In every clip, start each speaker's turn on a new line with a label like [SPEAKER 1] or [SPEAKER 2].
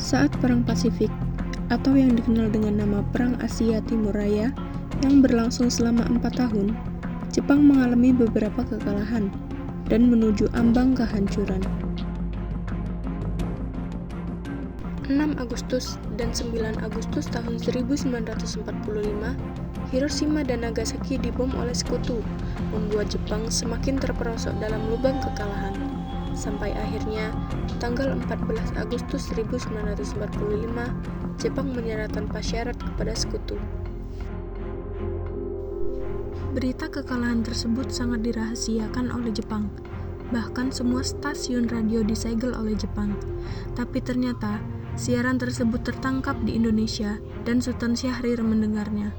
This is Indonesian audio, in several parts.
[SPEAKER 1] Saat Perang Pasifik, atau yang dikenal dengan nama Perang Asia Timur Raya, yang berlangsung selama 4 tahun, Jepang mengalami beberapa kekalahan dan menuju ambang kehancuran. 6 Agustus dan 9 Agustus tahun 1945, Hiroshima dan Nagasaki dibom oleh Sekutu, membuat Jepang semakin terperosok dalam lubang kekalahan. Sampai akhirnya, tanggal 14 Agustus 1945, Jepang menyerah tanpa syarat kepada Sekutu. Berita kekalahan tersebut sangat dirahasiakan oleh Jepang. Bahkan semua stasiun radio disegel oleh Jepang. Tapi ternyata, siaran tersebut tertangkap di Indonesia dan Sultan Syahrir mendengarnya.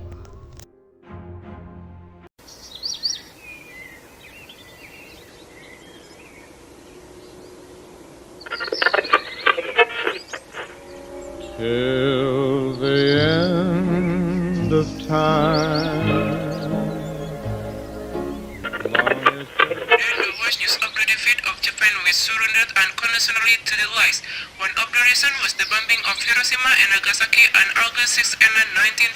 [SPEAKER 2] Till the end of time.
[SPEAKER 3] The worst news of the defeat of Japan was surrendered unconditionally to the Allies. One of the reasons was the bombing of Hiroshima and Nagasaki on August 6 and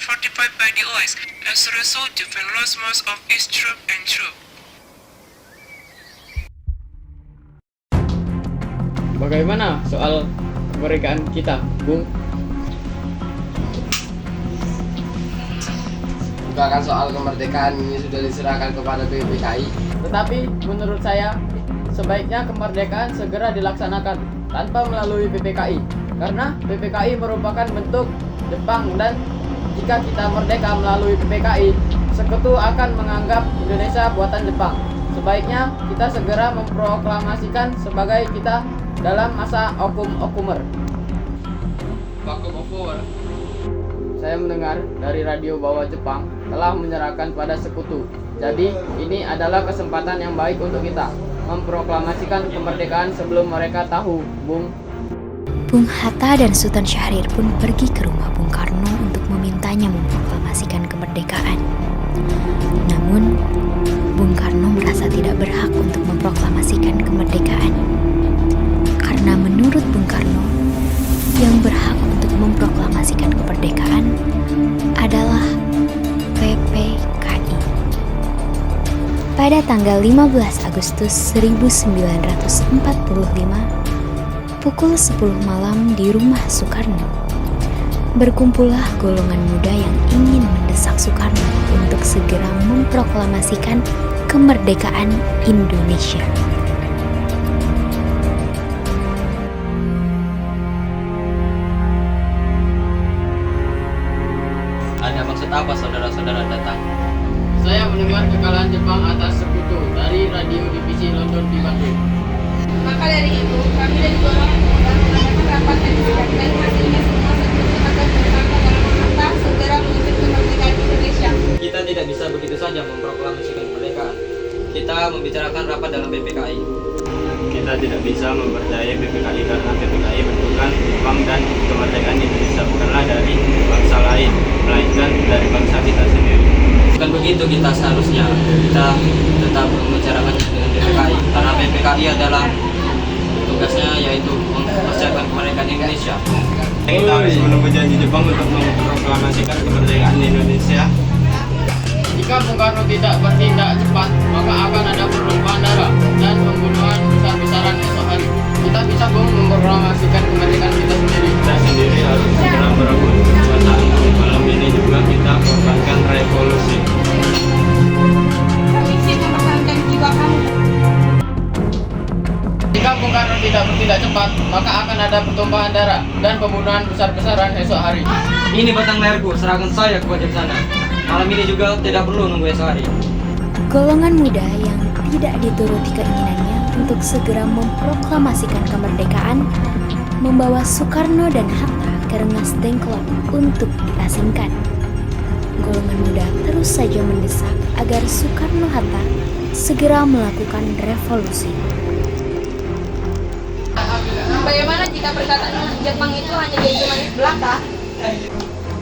[SPEAKER 3] 1945 by the Allies. As a result, Japan lost most of its troops and troops.
[SPEAKER 4] Bagaimana soal kemerdekaan kita, Bung?
[SPEAKER 5] Bukan soal kemerdekaan ini sudah diserahkan kepada PPKI.
[SPEAKER 4] Tetapi menurut saya sebaiknya kemerdekaan segera dilaksanakan tanpa melalui PPKI, karena PPKI merupakan bentuk Jepang, dan jika kita merdeka melalui PPKI, Sekutu akan menganggap Indonesia buatan Jepang. Sebaiknya kita segera memproklamasikan sebagai kita dalam masa Okumer. Saya mendengar dari radio bahwa Jepang telah menyerahkan pada Sekutu. Jadi, ini adalah kesempatan yang baik untuk kita memproklamasikan kemerdekaan sebelum mereka tahu, Bung.
[SPEAKER 6] Bung Hatta dan Sultan Syahrir pun pergi ke rumah Bung Karno untuk memintanya memproklamasikan kemerdekaan. Namun, Bung Karno merasa tidak berhak untuk memproklamasikan kemerdekaan. Karena menurut Bung Karno, yang berhak untuk memproklamasikan kemerdekaan adalah PPKI. Pada tanggal 15 Agustus 1945, pukul 10 malam di rumah Soekarno, berkumpullah golongan muda yang ingin mendesak Soekarno untuk segera memproklamasikan kemerdekaan Indonesia.
[SPEAKER 4] Ada maksud apa saudara-saudara datang? Saya mendengar kekalahan Jepang atas Sekutu dari radio divisi London di Bandung.
[SPEAKER 7] Maka dari itu, kami dan golongan muda mengadakan rapat mendesak dan hasilnya semua setuju agar bertanggal dalam Hatta segera mewujud kemerdekaan Indonesia.
[SPEAKER 8] Kita tidak bisa begitu saja memproklamasikan kemerdekaan. Kita membicarakan rapat dalam PPKI.
[SPEAKER 9] Kita tidak bisa mempercayai PPKI karena PPKI bentukan Jepang, dan kemerdekaan Indonesia bukanlah dari bangsa lain, melainkan dari bangsa kita sendiri.
[SPEAKER 8] Bukan begitu kita seharusnya. Kita tetap membicarakan dengan PPKI karena PPKI adalah tugasnya yaitu mempersiapkan kemerdekaan Indonesia.
[SPEAKER 9] Kita harus menunggu janji Jepang untuk memproklamasikan kemerdekaan Indonesia.
[SPEAKER 4] Jika Bung Karno tidak bertindak cepat, maka akan ada pertumpahan darah dan pembunuhan besar-besaran esok hari. Kita bisa memproklamasikan kemerdekaan kita sendiri.
[SPEAKER 9] Kita sendiri harus segera merebut kekuasaan. Malam ini juga kita korbankan revolusi.
[SPEAKER 7] Kami siap mempertahankan jiwa kami.
[SPEAKER 4] Jika Bung Karno tidak bertindak cepat, maka akan ada pertumpahan darah dan pembunuhan besar-besaran esok hari.
[SPEAKER 8] Ini batang leherku, serahkan saya kepada sana. Malam ini juga tidak perlu nunggu esok hari.
[SPEAKER 6] Golongan muda yang tidak dituruti keinginannya untuk segera memproklamasikan kemerdekaan, membawa Soekarno dan Hatta ke Rengas Dengklok untuk diasingkan. Golongan muda terus saja mendesak agar Soekarno-Hatta segera melakukan revolusi.
[SPEAKER 7] Bagaimana jika perkataan Jepang itu hanya jadi manis belaka?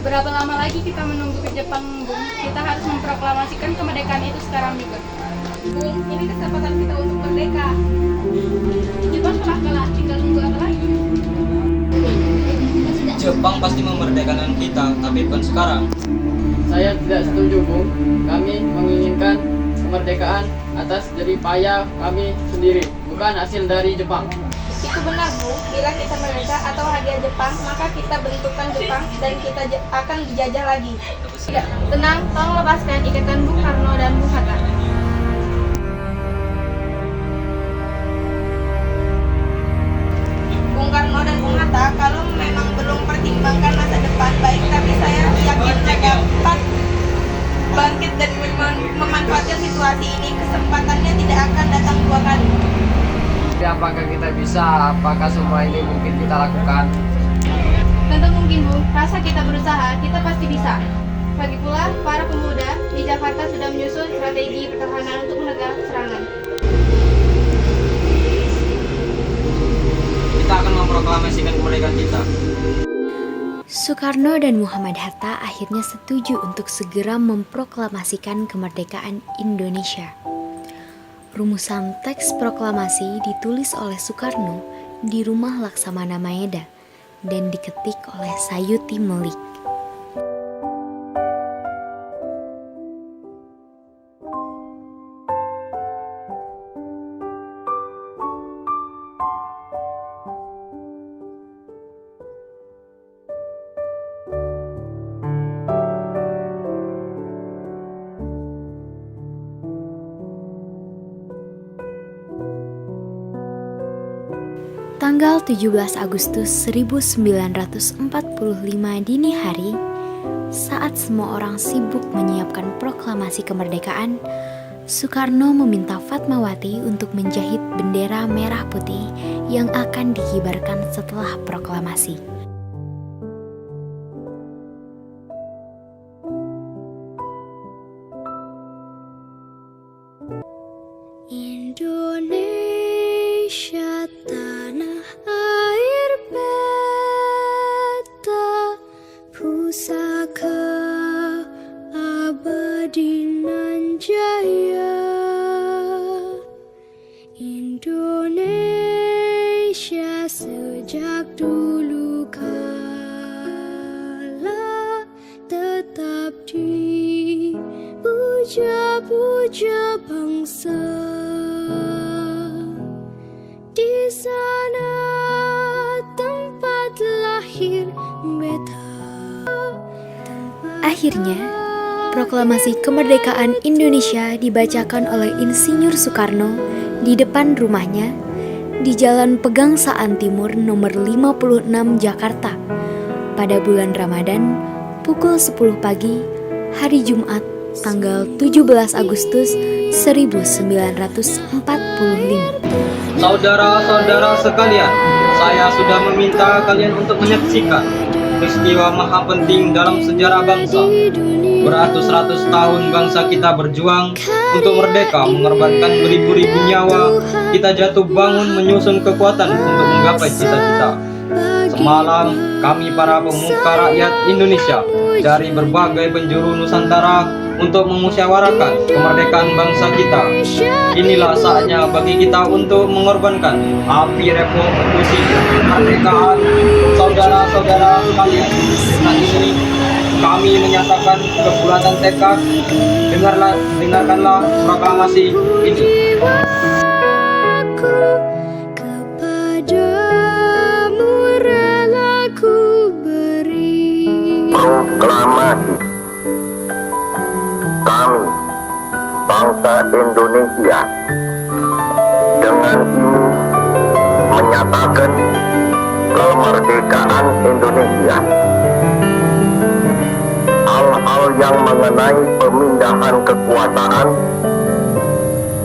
[SPEAKER 1] Berapa lama lagi kita menunggu ke Jepang, Bung? Kita harus memproklamasikan kemerdekaan itu sekarang juga.
[SPEAKER 7] Bung, ini kesempatan kita untuk merdeka. Jepang telah kalah, tinggal nunggu apa lagi?
[SPEAKER 8] Jepang pasti memerdekakan kita, tapi bukan sekarang.
[SPEAKER 4] Saya tidak setuju, Bung. Kami menginginkan kemerdekaan atas jerih payah kami sendiri, bukan hasil dari Jepang.
[SPEAKER 7] Itu benar, Bu. Bila kita merdeka atau hadiah Jepang, maka kita bentukkan Jepang dan kita akan dijajah lagi. Tidak, tenang, tolong lepaskan ikatan Bung Karno dan Bung Hatta. Bung Karno dan Bung Hatta, kalau memang belum pertimbangkan masa depan baik, tapi saya yakin dapat bangkit dan memanfaatkan situasi ini, kesempatannya tidak akan datang dua kali.
[SPEAKER 5] Apakah kita bisa? Apakah semua ini mungkin kita lakukan?
[SPEAKER 7] Tentu mungkin, Bu. Rasa kita berusaha, kita pasti bisa. Lagi pula, para pemuda di Jakarta sudah menyusun strategi pertahanan untuk menekan serangan.
[SPEAKER 8] Kita akan memproklamasikan kemerdekaan kita.
[SPEAKER 6] Soekarno dan Muhammad Hatta akhirnya setuju untuk segera memproklamasikan kemerdekaan Indonesia. Rumusan teks proklamasi ditulis oleh Soekarno di rumah Laksamana Maeda dan diketik oleh Sayuti Melik. Tanggal 17 Agustus 1945 dini hari, saat semua orang sibuk menyiapkan proklamasi kemerdekaan, Soekarno meminta Fatmawati untuk menjahit bendera merah putih yang akan dikibarkan setelah proklamasi. Indonesia tanah air beta, pusaka abadi nan jaya. Indonesia sejak dulu kala tetap dipuja-puja bangsa. Di sana tempat lahir beta. Akhirnya, proklamasi kemerdekaan Indonesia dibacakan oleh Insinyur Soekarno di depan rumahnya di Jalan Pegangsaan Timur nomor 56 Jakarta pada bulan Ramadan pukul 10 pagi hari Jumat tanggal 17 Agustus 1945.
[SPEAKER 8] Saudara-saudara sekalian, saya sudah meminta kalian untuk menyaksikan peristiwa maha penting dalam sejarah bangsa. Beratus-ratus tahun bangsa kita berjuang untuk merdeka, mengorbankan beribu-ribu nyawa. Kita jatuh bangun menyusun kekuatan untuk menggapai cita-cita. Semalam, kami para pemuka rakyat Indonesia dari berbagai penjuru Nusantara untuk memusyawarahkan kemerdekaan bangsa kita. Inilah saatnya bagi kita untuk mengorbankan api revolusi kemerdekaan. Saudara-saudara sekalian, saat ini kami menyatakan kebulatan tekad. Dengarkanlah proklamasi ini.
[SPEAKER 10] Proklamasi. Kami, bangsa Indonesia, dengan ini menyatakan kemerdekaan Indonesia. Hal-hal yang mengenai pemindahan kekuasaan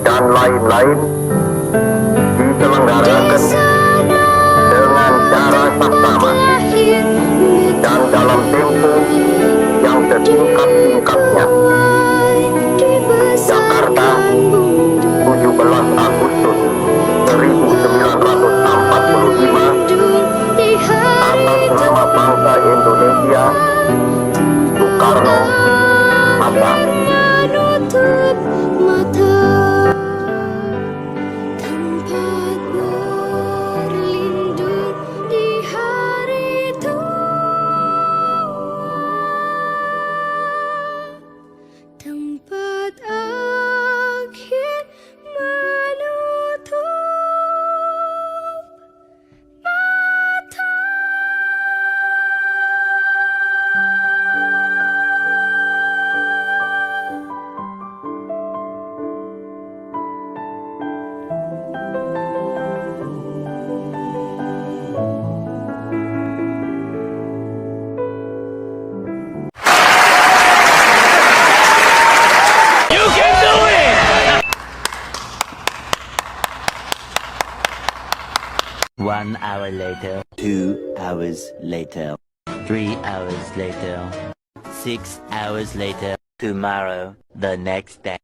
[SPEAKER 10] dan lain-lain diselenggarakan dengan cara saksama dan dalam tempo yang sesingkat-singkatnya. Jakarta, 17 Agustus 1945. Atas nama bangsa Indonesia, Soekarno Hatta.
[SPEAKER 6] Tempat akhir menutup mata.
[SPEAKER 11] One hour later, 2 hours later, 3 hours later, 6 hours later, tomorrow, the next day.